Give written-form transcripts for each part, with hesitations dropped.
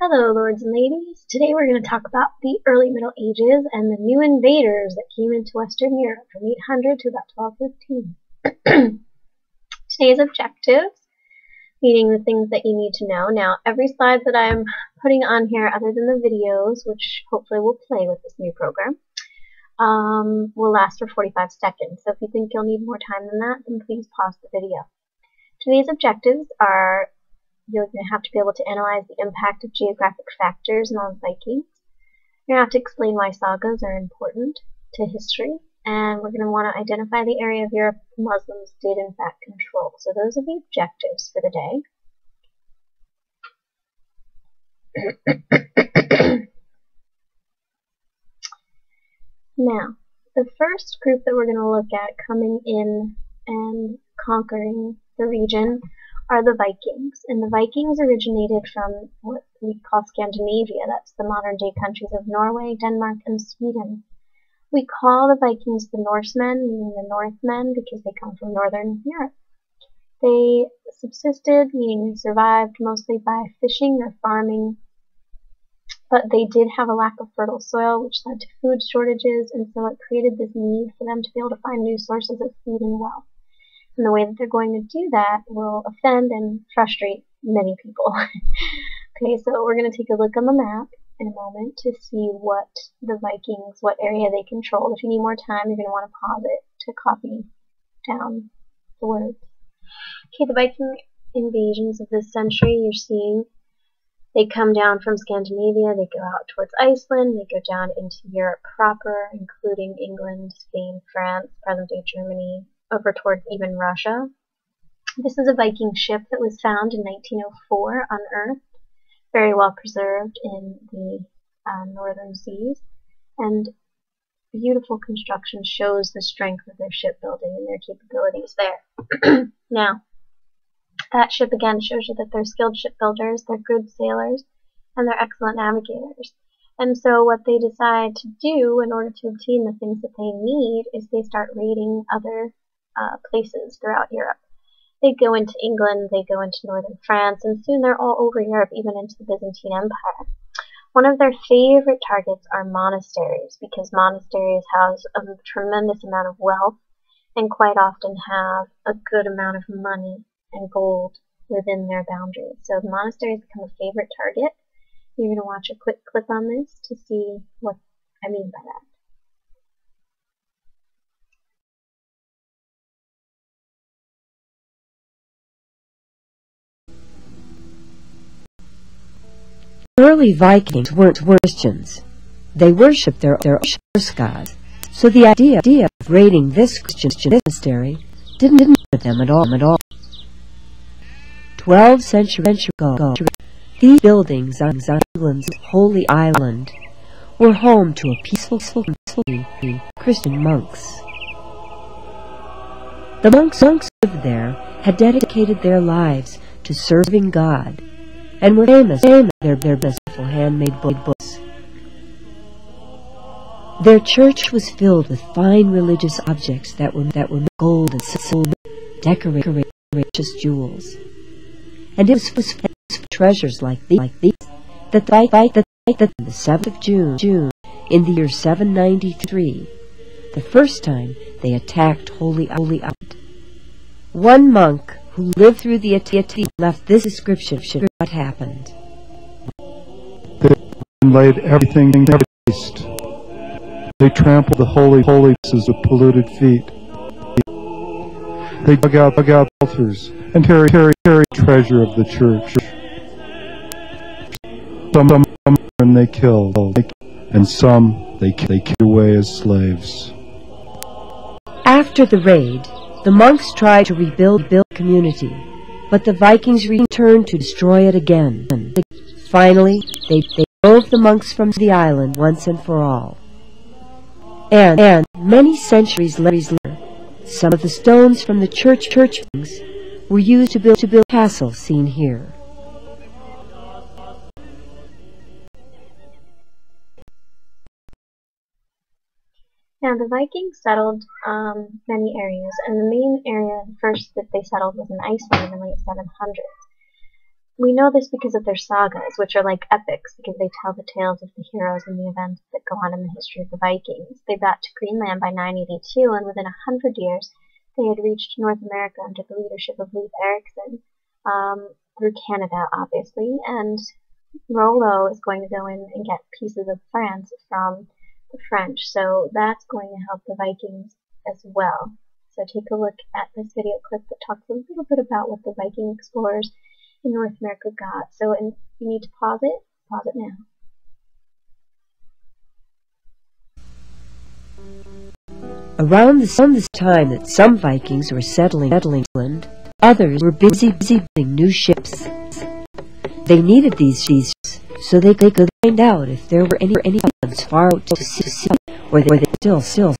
Hello, lords and ladies. Today we're going to talk about the early Middle Ages and the new invaders that came into Western Europe from 800 to about 1215. Today's objectives, meaning the things that you need to know. Now, every slide that I'm putting on here, other than the videos, which hopefully will play with this new program, will last for 45 seconds. So if you think you'll need more time than that, then please pause the video. Today's objectives are: you're going to have to be able to analyze the impact of geographic factors on Vikings. You're going to have to explain why sagas are important to history. And we're going to want to identify the area of Europe Muslims did in fact control. So those are the objectives for the day. Now, the first group that we're going to look at coming in and conquering the region are the Vikings. And the Vikings originated from what we call Scandinavia. That's the modern-day countries of Norway, Denmark, and Sweden. We call the Vikings the Norsemen, meaning the Northmen, because they come from northern Europe. They subsisted, meaning they survived mostly by fishing or farming, but they did have a lack of fertile soil, which led to food shortages, and so it created this need for them to be able to find new sources of food and wealth. And the way that they're going to do that will offend and frustrate many people. Okay, so we're going to take a look on the map in a moment to see what the Vikings, what area they controlled. If you need more time, you're going to want to pause it to copy down the words. Okay, the Viking invasions of this century, you're seeing, they come down from Scandinavia, they go out towards Iceland, they go down into Europe proper, including England, Spain, France, present-day Germany, over towards even Russia. This is a Viking ship that was found in 1904 unearthed, very well preserved in the northern seas, and beautiful construction shows the strength of their shipbuilding and their capabilities there. Now, that ship again shows you that they're skilled shipbuilders, they're good sailors, and they're excellent navigators. And so what they decide to do in order to obtain the things that they need is they start raiding other places throughout Europe. They go into England, they go into northern France, and soon they're all over Europe, even into the Byzantine Empire. One of their favorite targets are monasteries, because monasteries house a tremendous amount of wealth and quite often have a good amount of money and gold within their boundaries. So monasteries become a favorite target. You're going to watch a quick clip on this to see what I mean by that. Early Vikings weren't Christians. They worshipped their Norse gods, so the idea of raiding this Christian monastery didn't hurt them at all. 12 centuries ago, these buildings on England's Holy Island were home to a peaceful Christian monks. The monks who lived there had dedicated their lives to serving God, and were famous for their beautiful handmade books. Their church was filled with fine religious objects that were gold and silver, decorated with precious jewels. And it was for treasures like these that on the 7th of June in the year 793, the first time they attacked Holy Island. One monk who lived through the attack left this description of what happened. They laid everything waste. They trampled the holy places with polluted feet. They dug out altars and carried treasure of the church. Some they killed, and some they carried away as slaves. After the raid, the monks tried to rebuild the community, but the Vikings returned to destroy it again. Finally, they drove the monks from the island once and for all. And many centuries later, some of the stones from the church buildings were used to build the castle seen here. Now, the Vikings settled many areas, and the main area first that they settled was in Iceland in the late 700s. we know this because of their sagas, which are like epics, because they tell the tales of the heroes and the events that go on in the history of the Vikings. They got to Greenland by 982, and within 100 years, they had reached North America under the leadership of Leif Erikson, through Canada, obviously, and Rollo is going to go in and get pieces of France from the French, so that's going to help the Vikings as well. So take a look at this video clip that talks a little bit about what the Viking explorers in North America got. So you need to pause it now. Around this time that some Vikings were settling England, others were busy building new ships. They needed these ships so they could find out if there were any islands far out to sea where they still.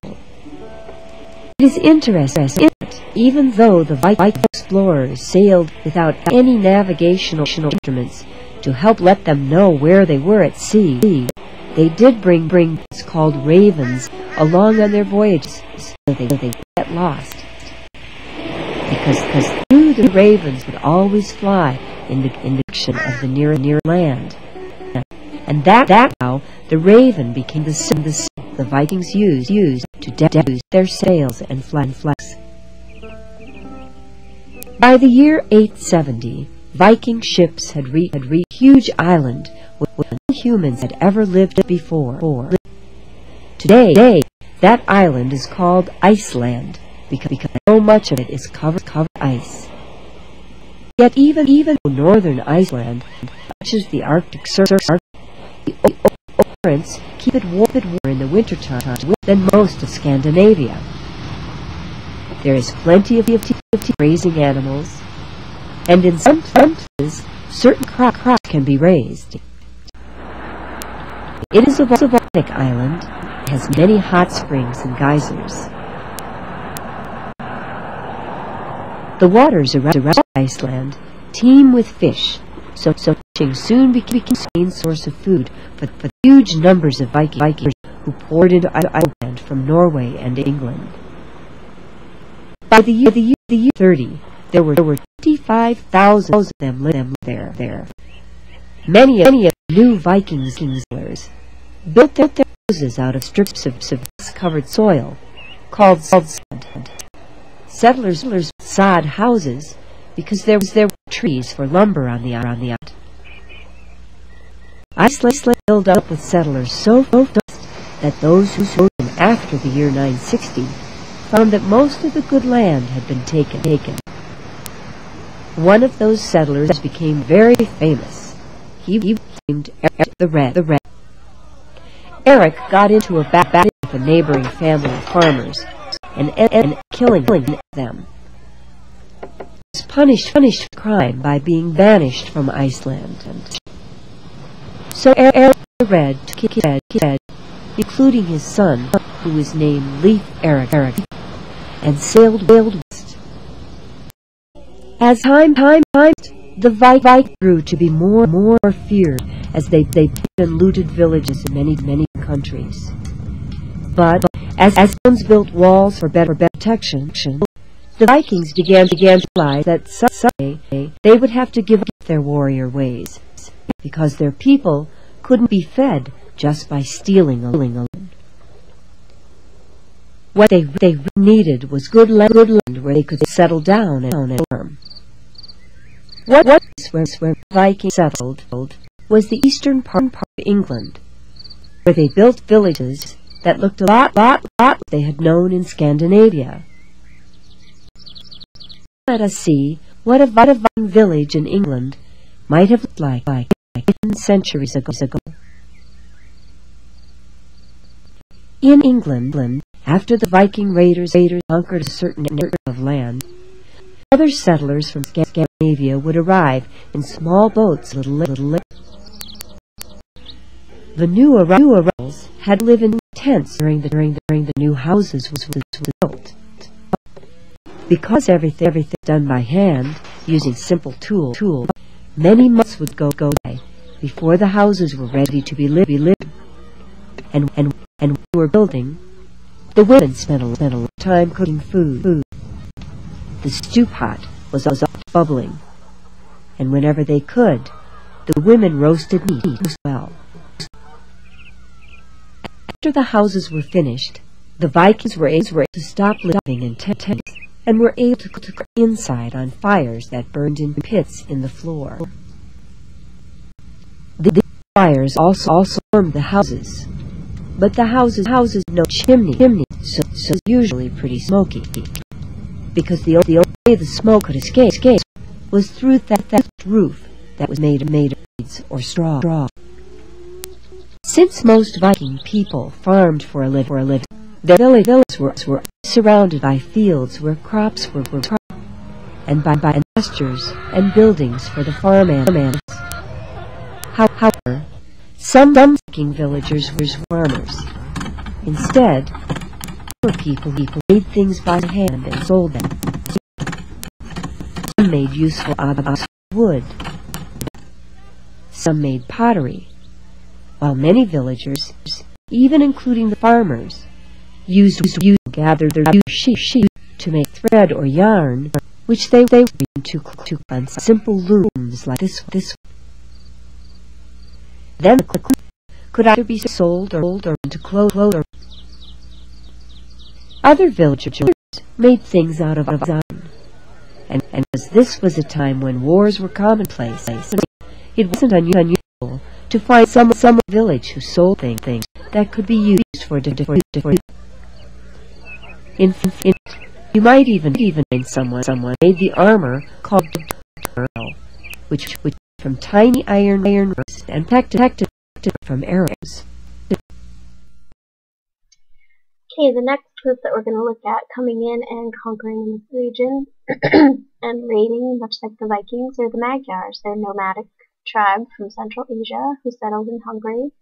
It is interesting that even though the Viking explorers sailed without any navigational instruments to help let them know where they were at sea, they did bring what's called ravens along on their voyages so they didn't get lost. Because they knew the ravens would always fly in the direction of the near land. And that how the raven became the symbol the Vikings used to deck their sails and flags. By the year 870, Viking ships had reached a huge island where no humans had ever lived before. Today, that island is called Iceland because so much of it is covered ice. Yet even though northern Iceland touches the Arctic Circle, the currents keep it warmer in the wintertime than most of Scandinavia. There is plenty of grazing animals, and in some places, certain crops can be raised. It is a volcanic island, has many hot springs and geysers. The waters around Iceland teem with fish, so fishing soon became the main source of food for huge numbers of Vikings who poured into Iceland from Norway and England. By the year 30, there were 25,000 of them living there. Many of the new Viking settlers built their houses out of strips of covered soil called sod. Settlers sod houses because there were trees for lumber on the island. Iceland filled up with settlers so fast that those who came after the year 960 found that most of the good land had been taken. One of those settlers became very famous. He named Eric the Red. Eric got into a battle with a neighboring family of farmers and ended up killing them. He was punished for crime by being banished from Iceland. So Eric the Red took his head, including his son, who was named Leif Erikson, and sailed west. As time passed, the Vikings grew to be more and more feared as they and looted villages in many countries. But as towns built walls for better protection, the Vikings began to realize that someday they would have to give up their warrior ways, because their people couldn't be fed just by stealing alone. What they needed was good land where they could settle down and farm. Where Vikings settled was the eastern part of England, where they built villages that looked a lot like they had known in Scandinavia. Let us see what a Viking village in England might have looked like 10 centuries ago. In England, after the Viking raiders conquered a certain area of land, other settlers from Scandinavia would arrive in small boats little. The new arrivals had to live in tents during the new houses was built. Because everything was done by hand, using simple tools, many months would go by before the houses were ready to be lived in. And when we were building, the women spent a lot of time cooking food. The stew pot was bubbling, and whenever they could, the women roasted meat as well. After the houses were finished, the Vikings were able to stop living in tents and were able to cook inside on fires that burned in pits in the floor. These fires also warmed the houses, but the houses had no chimney, so it was usually pretty smoky, because the only way the smoke could escape was through that roof that was made of reeds or straw. Since most Viking people farmed for a living, their villages were surrounded by fields where crops were grown, and by pastures and buildings for the farm animals. However, some Viking villagers were farmers. Instead, poor people made things by hand and sold them. Some made useful objects of wood. Some made pottery, while many villagers, even including the farmers, used to gather their sheep to make thread or yarn, which they would to on simple looms like this. Then the could either be sold or into clothes. Other villagers made things out of iron, and as this was a time when wars were commonplace, it wasn't unusual to find some village who sold things that could be used for different. You might even find someone made the armor called which from tiny iron rings and protected from arrows. Okay, the next group that we're going to look at coming in and conquering in this region and raiding, much like the Vikings, are the Magyars. They're a nomadic tribe from Central Asia who settled in Hungary,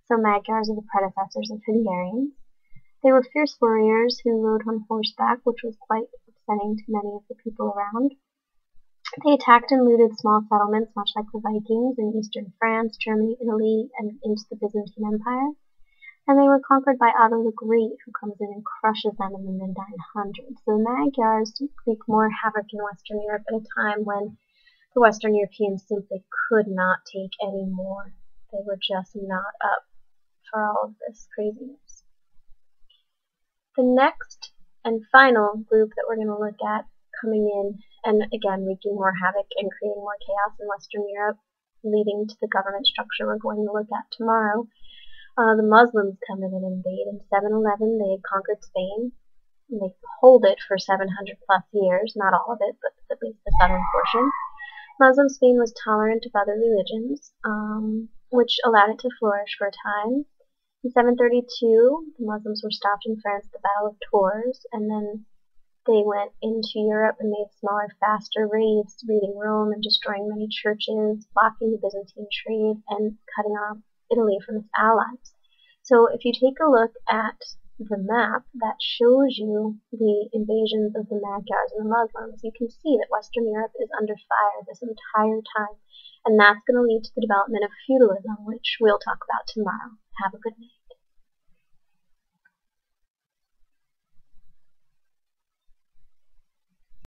so Magyars are the predecessors of Hungarians. They were fierce warriors who rode on horseback, which was quite upsetting to many of the people around. They attacked and looted small settlements, much like the Vikings, in eastern France, Germany, Italy, and into the Byzantine Empire. And they were conquered by Otto the Great, who comes in and crushes them in the mid-900s. So the Magyars wreak more havoc in Western Europe at a time when the Western Europeans simply could not take any more. They were just not up for all of this craziness. The next and final group that we're going to look at coming in and again wreaking more havoc and creating more chaos in Western Europe, leading to the government structure we're going to look at tomorrow. The Muslims come in and invade. In 711, they had conquered Spain. And they hold it for 700 plus years, not all of it, but at least the southern portion. Muslim Spain was tolerant of other religions, which allowed it to flourish for a time. In 732, the Muslims were stopped in France at the Battle of Tours, and then they went into Europe and made smaller, faster raids, raiding Rome and destroying many churches, blocking the Byzantine trade, and cutting off Italy from its allies. So if you take a look at the map that shows you the invasions of the Magyars and the Muslims, you can see that Western Europe is under fire this entire time, and that's going to lead to the development of feudalism, which we'll talk about tomorrow. Have a good night.